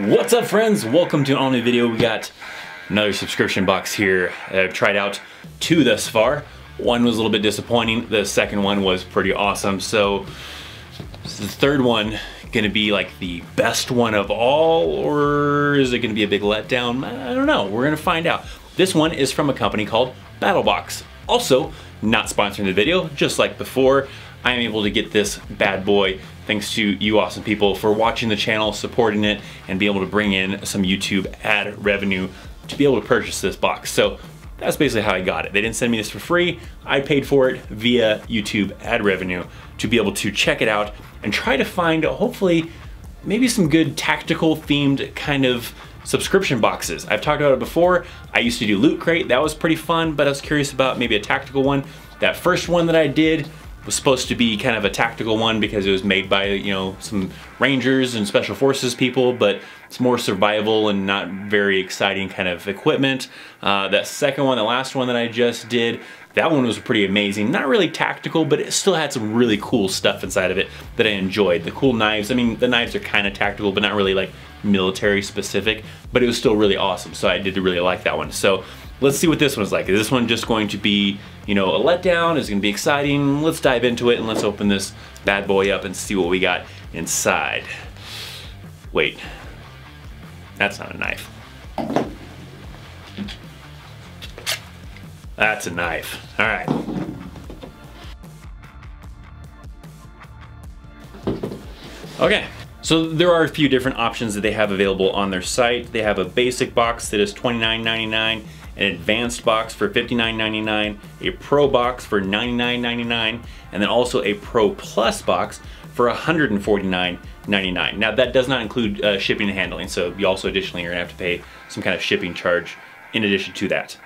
What's up, friends? Welcome to an all new video. We got another subscription box here. I've tried out two thus far. One was a little bit disappointing. The second one was pretty awesome. So is the third one gonna be like the best one of all, or is it gonna be a big letdown? I don't know. We're gonna find out. This one is from a company called BattlBox. Also, not sponsoring the video, just like before. I am able to get this bad boy thanks to you awesome people for watching the channel, supporting it, and be able to bring in some YouTube ad revenue to be able to purchase this box. So that's basically how I got it. They didn't send me this for free. I paid for it via YouTube ad revenue to be able to check it out and try to find, hopefully, maybe some good tactical themed kind of subscription boxes. I've talked about it before. I used to do Loot Crate. That was pretty fun, but I was curious about maybe a tactical one. That first one that I did was supposed to be kind of a tactical one because it was made by, you know, some Rangers and Special Forces people, but it's more survival and not very exciting kind of equipment. That second one, the last one that I just did, that one was pretty amazing. Not really tactical, but it still had some really cool stuff inside of it that I enjoyed. The cool knives, I mean, the knives are kind of tactical, but not really like military specific, but it was still really awesome. So I did really like that one. So let's see what this one's like. Is this one just going to be, you know, a letdown? Is it gonna be exciting? Let's dive into it and let's open this bad boy up and see what we got inside. Wait, that's not a knife. That's a knife. All right. Okay. So there are a few different options that they have available on their site. They have a basic box that is $29.99, an advanced box for $59.99, a pro box for $99.99, and then also a pro plus box for $149.99. Now that does not include shipping and handling, so you also additionally are gonna have to pay some kind of shipping charge in addition to that.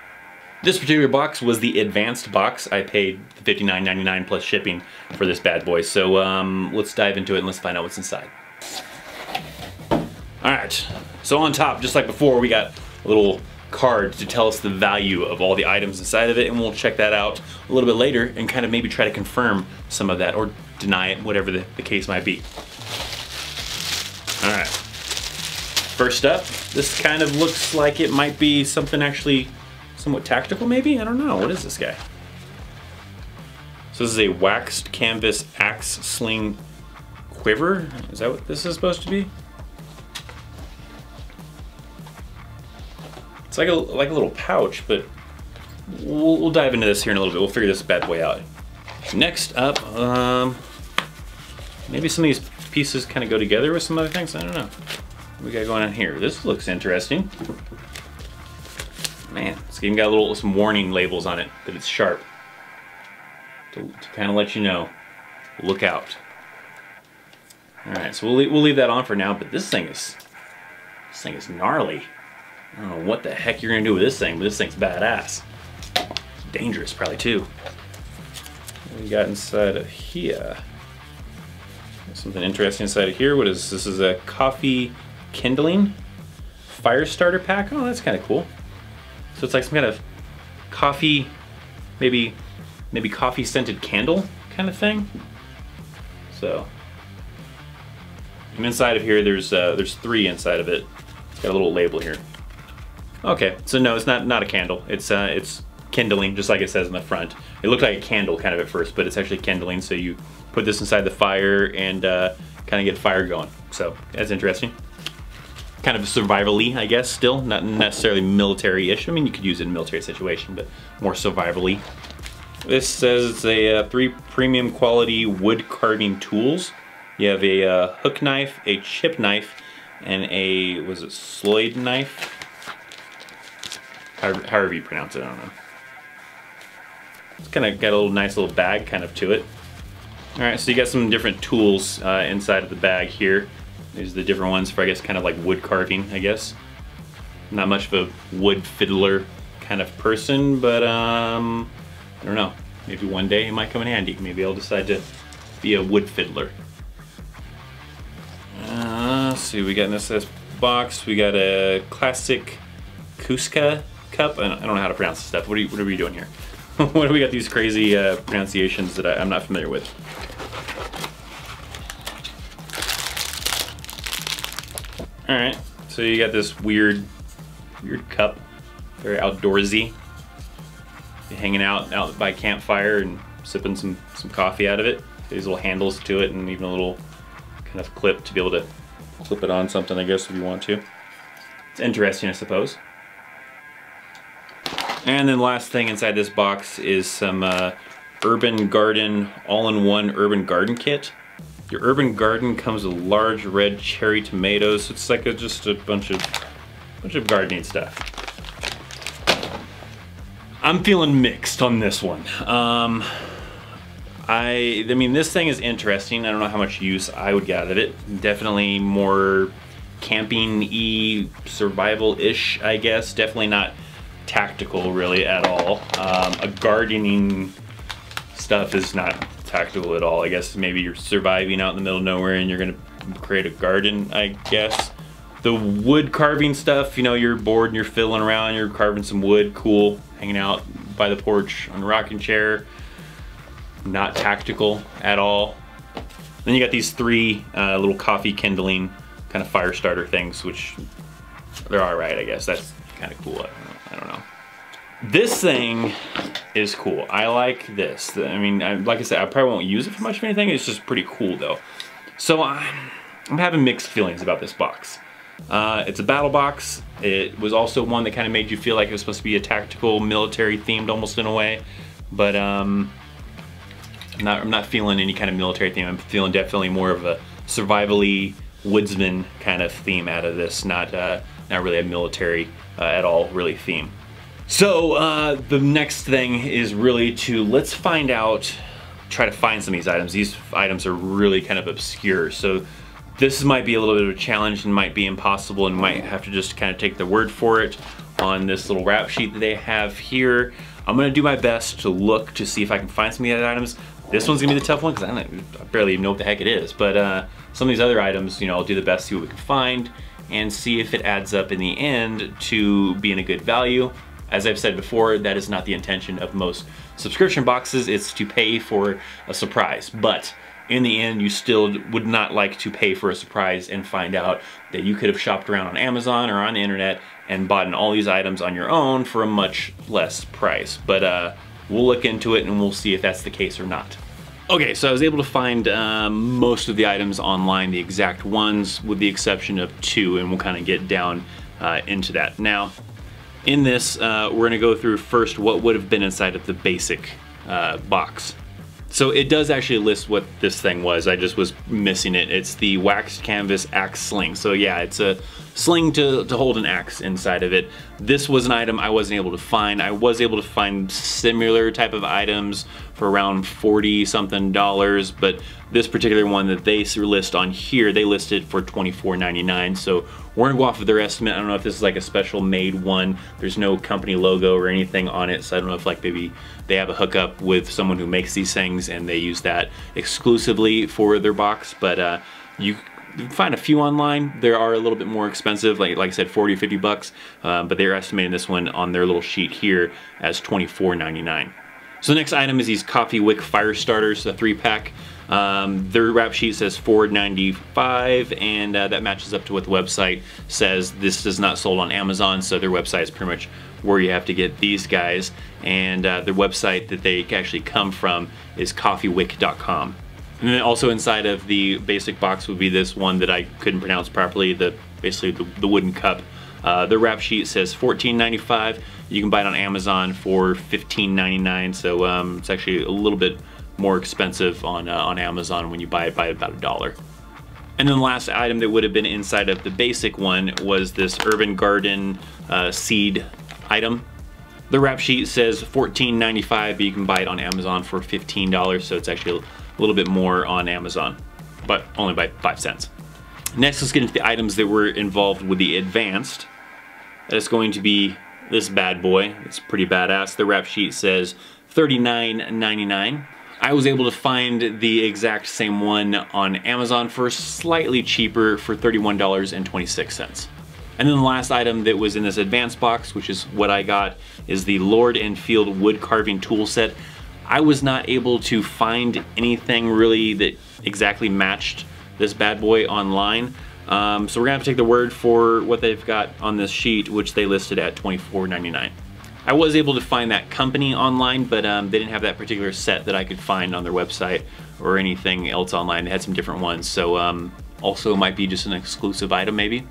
This particular box was the advanced box. I paid $59.99 plus shipping for this bad boy. So let's dive into it and let's find out what's inside. All right, so on top, just like before, we got a little card to tell us the value of all the items inside of it, and we'll check that out a little bit later and kind of maybe try to confirm some of that or deny it, whatever the case might be. All right, first up, this kind of looks like it might be something actually somewhat tactical maybe? I don't know, what is this guy? So this is a waxed canvas axe sling quiver. Is that what this is supposed to be? It's like a little pouch, but we'll dive into this here in a little bit. We'll figure this bad boy out. Next up, maybe some of these pieces kind of go together with some other things. I don't know. What we got going on here? This looks interesting. Man, it's even got some warning labels on it that it's sharp to kind of let you know, look out. All right, so we'll leave that on for now. But this thing is gnarly. I don't know what the heck you're gonna do with this thing, but this thing's badass. Dangerous, probably too. What we got inside of here? Something interesting inside of here. What is this? Is a coffee kindling fire starter pack. Oh, that's kind of cool. So it's like some kind of coffee, maybe coffee scented candle kind of thing. So, and inside of here, there's three inside of it. It's got a little label here. Okay, so no, it's not a candle. It's kindling, just like it says in the front. It looked like a candle kind of at first, but it's actually kindling. So you put this inside the fire and kind of get fire going. So that's interesting. Kind of survival-y, I guess, still. Not necessarily military-ish. I mean, you could use it in a military situation, but more survival-y. This says it's a 3 premium quality wood carving tools. You have a hook knife, a chip knife, and a, was it sloyd knife? However you pronounce it, I don't know. It's kind of got a nice little bag kind of to it. All right, so you got some different tools inside of the bag here. These are the different ones for, I guess, kind of like wood carving, I guess. Not much of a wood fiddler kind of person, but I don't know. Maybe one day it might come in handy. Maybe I'll decide to be a wood fiddler. Let's see, we got in this box, we got a classic Cusca cup. I don't know how to pronounce this stuff. What are we doing here? What do we got these crazy pronunciations that I'm not familiar with? All right, So you got this weird cup, very outdoorsy. You're hanging out by campfire and sipping some coffee out of it. These little handles to it and even a little kind of clip to be able to clip it on something, I guess, if you want to. It's interesting, I suppose. And then the last thing inside this box is some Urban Garden all-in-one Urban Garden Kit. Your Urban Garden comes with large red cherry tomatoes. So it's like just a bunch of gardening stuff. I'm feeling mixed on this one. I mean, this thing is interesting. I don't know how much use I would get out of it. Definitely more camping-y, survival-ish, I guess. Definitely not tactical really at all. A gardening stuff is not tactical at all. I guess maybe you're surviving out in the middle of nowhere and you're gonna create a garden, I guess. The wood carving stuff, you know, you're bored and you're fiddling around, you're carving some wood, cool, hanging out by the porch on a rocking chair. Not tactical at all. Then you got these three little coffee kindling kind of fire starter things, which they're all right, I guess. That's kind of cool. I don't know. This thing is cool. I like this. I mean, like I said, I probably won't use it for much of anything. It's just pretty cool though. So I'm having mixed feelings about this box. It's a BattlBox. It was also one that kind of made you feel like it was supposed to be a tactical, military themed almost in a way, but I'm not feeling any kind of military theme. I'm feeling definitely more of a survival-y woodsman kind of theme out of this, not really a military at all really theme. So the next thing is really let's find out, try to find some of these items. These items are really kind of obscure, so this might be a little bit of a challenge and might be impossible, and might have to just kind of take the word for it on this little rap sheet that they have here. I'm gonna do my best to look to see if I can find some of the other items. This one's gonna be the tough one because I barely even know what the heck it is, but some of these other items, you know, I'll do the best, see what we can find, and see if it adds up in the end to being a good value. As I've said before, that is not the intention of most subscription boxes. It's to pay for a surprise, but in the end, you still would not like to pay for a surprise and find out that you could have shopped around on Amazon or on the internet and bought all these items on your own for a much less price. But we'll look into it and we'll see if that's the case or not. Okay, so I was able to find most of the items online, the exact ones, with the exception of two, and we'll kind of get down into that. Now, in this, we're gonna go through first what would have been inside of the basic box. So it does actually list what this thing was. I just was missing it. It's the waxed canvas axe sling. So yeah, it's a sling to hold an axe inside of it. This was an item I wasn't able to find. I was able to find similar type of items for around $40 something, but this particular one that they list on here, they listed for $24.99. So we're gonna go off of their estimate. I don't know if this is like a special made one. There's no company logo or anything on it, so I don't know if like maybe they have a hookup with someone who makes these things and they use that exclusively for their box. But you can find a few online. They are a little bit more expensive, like I said, 40 or 50 bucks, but they're estimating this one on their little sheet here as $24.99. So the next item is these coffee wick fire starters, a 3-pack. Their wrap sheet says $4.95, and that matches up to what the website says. This is not sold on Amazon, so their website is pretty much where you have to get these guys. And their website that they actually come from is coffeewick.com. And then also inside of the basic box would be this one that I couldn't pronounce properly, basically the wooden cup. The wrap sheet says $14.95. You can buy it on Amazon for $15.99, so it's actually a little bit more expensive on Amazon when you buy it by about $1. And then the last item that would have been inside of the basic one was this Urban Garden seed item. The wrap sheet says $14.95, but you can buy it on Amazon for $15, so it's actually a little bit more on Amazon, but only by 5 cents. Next, let's get into the items that were involved with the advanced. That is going to be this bad boy. It's pretty badass. The wrap sheet says $39.99. I was able to find the exact same one on Amazon for slightly cheaper for $31.26. And then the last item that was in this advanced box, which is what I got, is the Lord and Field wood carving tool set. I was not able to find anything really that exactly matched this bad boy online. So we're gonna have to take the word for what they've got on this sheet, which they listed at $24.99. I was able to find that company online, but they didn't have that particular set that I could find on their website or anything else online. They had some different ones, so also might be just an exclusive item maybe.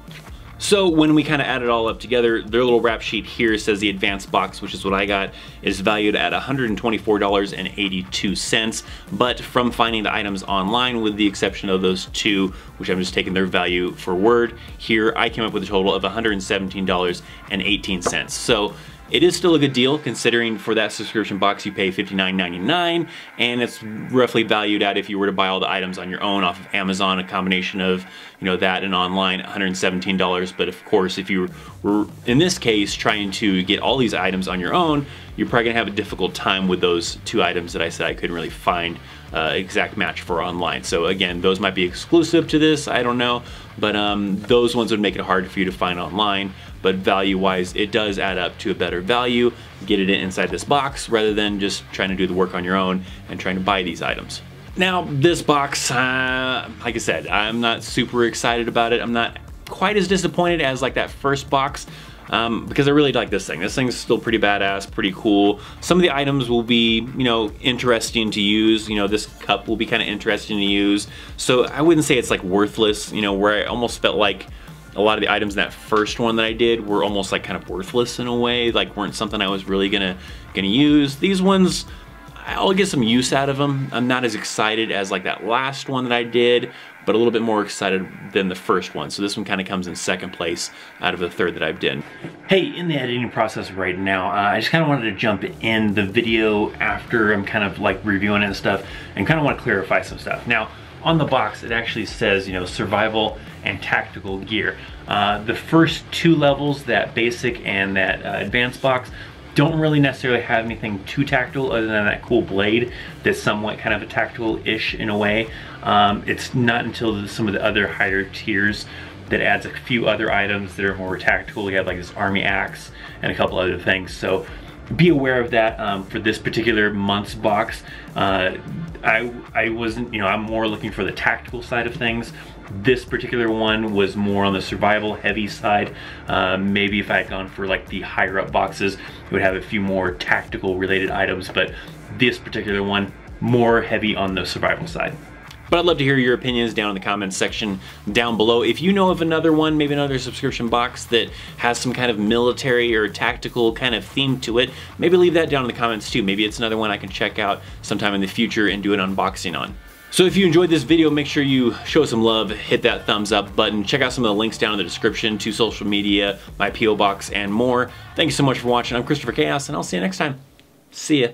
So when we kind of add it all up together, their little wrap sheet here says the advanced box, which is what I got, is valued at $124.82. But from finding the items online, with the exception of those two, which I'm just taking their value for word, here I came up with a total of $117.18. So it is still a good deal, considering for that subscription box you pay $59.99, and it's roughly valued at, if you were to buy all the items on your own off of Amazon, a combination of, you know, that and online, $117. But of course, if you were, in this case, trying to get all these items on your own, you're probably gonna have a difficult time with those two items that I said I couldn't really find exact match for online. So again, those might be exclusive to this, I don't know, but those ones would make it hard for you to find online. But value-wise, it does add up to a better value. Get it inside this box rather than just trying to do the work on your own and trying to buy these items. Now, this box, like I said, I'm not super excited about it. I'm not quite as disappointed as like that first box, because I really like this thing. This thing's still pretty badass, pretty cool. Some of the items will be, you know, interesting to use. You know, this cup will be kind of interesting to use. So I wouldn't say it's like worthless, you know, where I almost felt like a lot of the items in that first one that I did were almost like kind of worthless in a way, like weren't something I was really gonna use. These ones, I'll get some use out of them. I'm not as excited as like that last one that I did, but a little bit more excited than the first one. So this one kind of comes in second place out of the third that I've done. Hey, in the editing process right now, I just kind of wanted to jump in the video after I'm kind of like reviewing it and stuff, and kind of want to clarify some stuff. Now, on the box, it actually says, you know, survival and tactical gear. The first two levels, that basic and that advanced box, don't really necessarily have anything too tactical other than that cool blade that's somewhat kind of a tactical-ish in a way. It's not until some of the other higher tiers that adds a few other items that are more tactical. We have like this army axe and a couple other things. So be aware of that for this particular month's box. I wasn't, you know, I'm more looking for the tactical side of things. This particular one was more on the survival heavy side. Maybe if I had gone for like the higher up boxes, it would have a few more tactical related items, but this particular one, more heavy on the survival side. But I'd love to hear your opinions down in the comments section down below. If you know of another one, maybe another subscription box that has some kind of military or tactical kind of theme to it, maybe leave that down in the comments too. Maybe it's another one I can check out sometime in the future and do an unboxing on. So if you enjoyed this video, make sure you show some love, hit that thumbs up button, check out some of the links down in the description to social media, my P.O. box, and more. Thank you so much for watching. I'm ThatChrisChaos, and I'll see you next time. See ya.